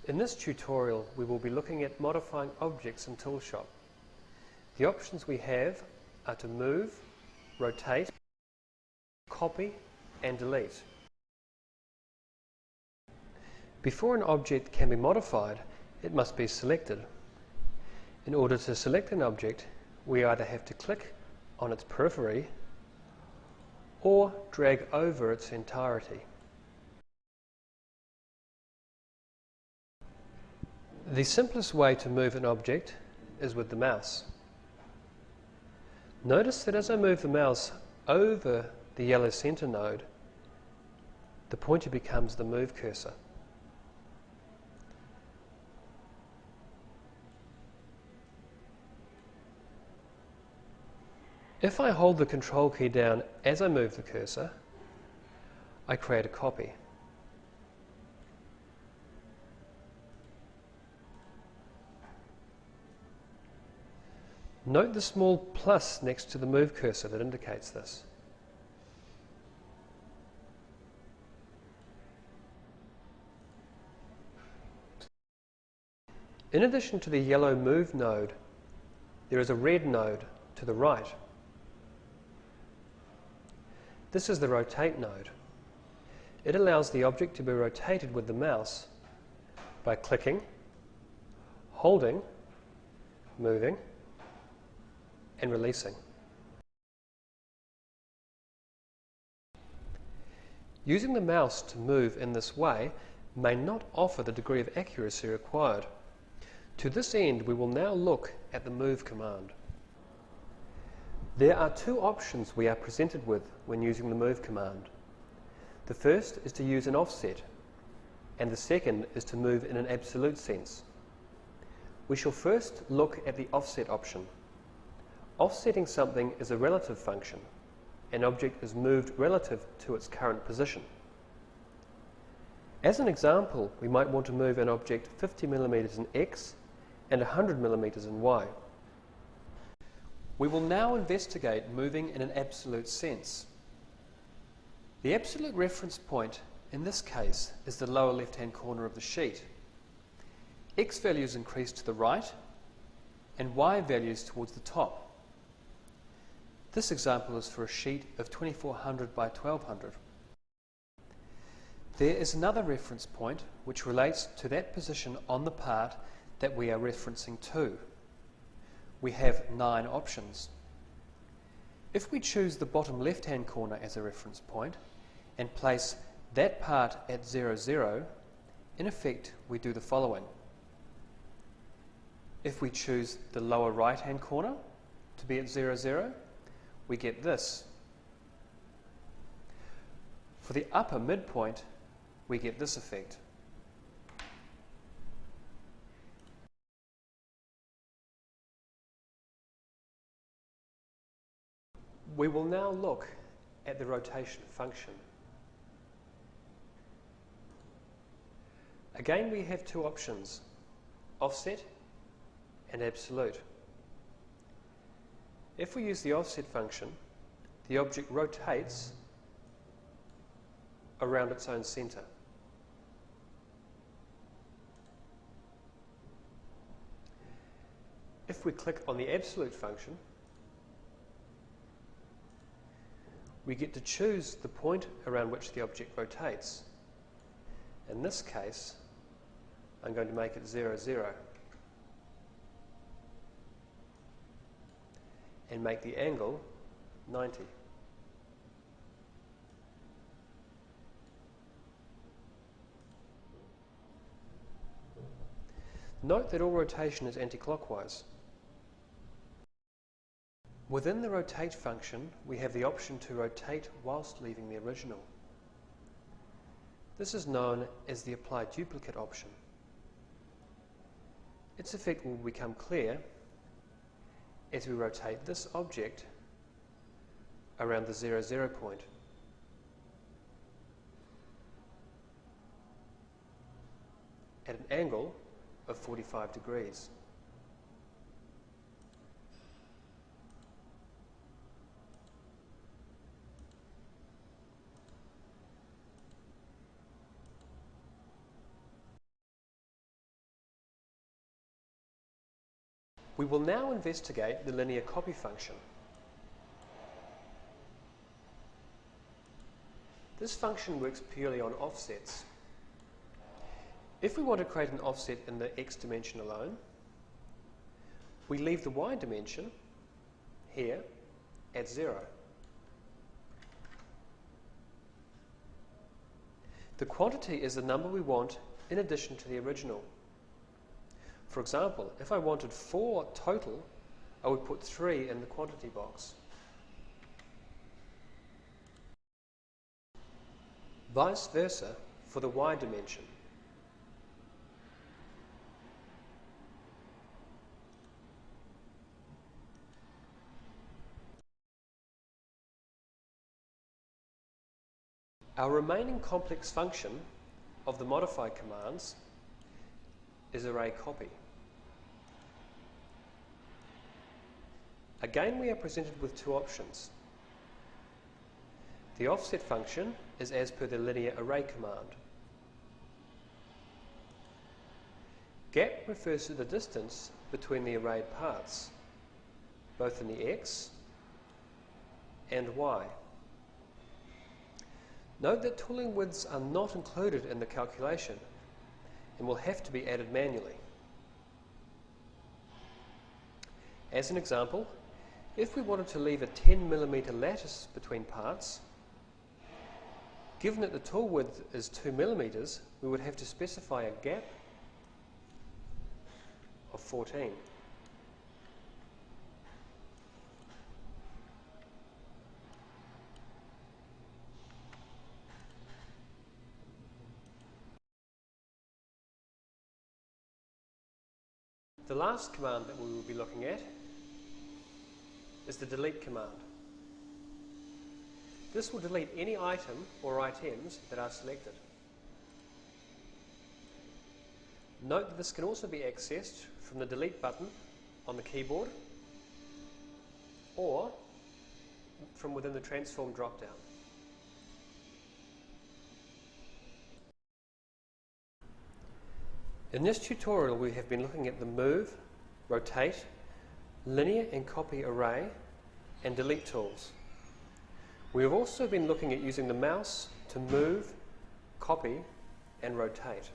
In this tutorial, we will be looking at modifying objects in Toolshop. The options we have are to move, rotate, copy and delete. Before an object can be modified, it must be selected. In order to select an object, we either have to click on its periphery or drag over its entirety. The simplest way to move an object is with the mouse. Notice that as I move the mouse over the yellow center node, the pointer becomes the move cursor. If I hold the control key down as I move the cursor, I create a copy. Note the small plus next to the move cursor that indicates this. In addition to the yellow move node, there is a red node to the right. This is the rotate node. It allows the object to be rotated with the mouse by clicking, holding, moving, and releasing. Using the mouse to move in this way may not offer the degree of accuracy required. To this end, we will now look at the move command. There are two options we are presented with when using the move command. The first is to use an offset, and the second is to move in an absolute sense. We shall first look at the offset option. Offsetting something is a relative function. An object is moved relative to its current position. As an example, we might want to move an object 50 mm in X and 100 mm in Y. We will now investigate moving in an absolute sense. The absolute reference point in this case is the lower left-hand corner of the sheet. X values increase to the right and Y values towards the top. This example is for a sheet of 2400 by 1200. There is another reference point which relates to that position on the part that we are referencing to. We have 9 options. If we choose the bottom left-hand corner as a reference point and place that part at 0, 0, in effect we do the following. If we choose the lower right-hand corner to be at 0, 0, we get this. For the upper midpoint, we get this effect. We will now look at the rotation function. Again, we have two options, offset and absolute. If we use the offset function, the object rotates around its own center. If we click on the absolute function, we get to choose the point around which the object rotates. In this case, I'm going to make it 0, 0. And make the angle 90. Note that all rotation is anti-clockwise. Within the rotate function, we have the option to rotate whilst leaving the original. This is known as the apply duplicate option. Its effect will become clear as we rotate this object around the 0, 0 point. At an angle of 45 degrees. We will now investigate the linear copy function. This function works purely on offsets. If we want to create an offset in the x dimension alone, we leave the y dimension here at 0. The quantity is the number we want in addition to the original. For example, if I wanted 4 total, I would put 3 in the quantity box. Vice versa for the y dimension. Our remaining complex function of the modify commands is array copy. Again, we are presented with two options. The offset function is as per the linear array command. Gap refers to the distance between the arrayed parts, both in the x and y. Note that tooling widths are not included in the calculation and will have to be added manually. As an example, if we wanted to leave a 10mm lattice between parts, given that the tool width is 2mm, we would have to specify a gap of 14. The last command that we will be looking at is the delete command. This will delete any item or items that are selected. Note that this can also be accessed from the delete button on the keyboard or from within the transform drop-down. In this tutorial we have been looking at the move, rotate, linear and copy array and delete tools. We have also been looking at using the mouse to move, copy and rotate.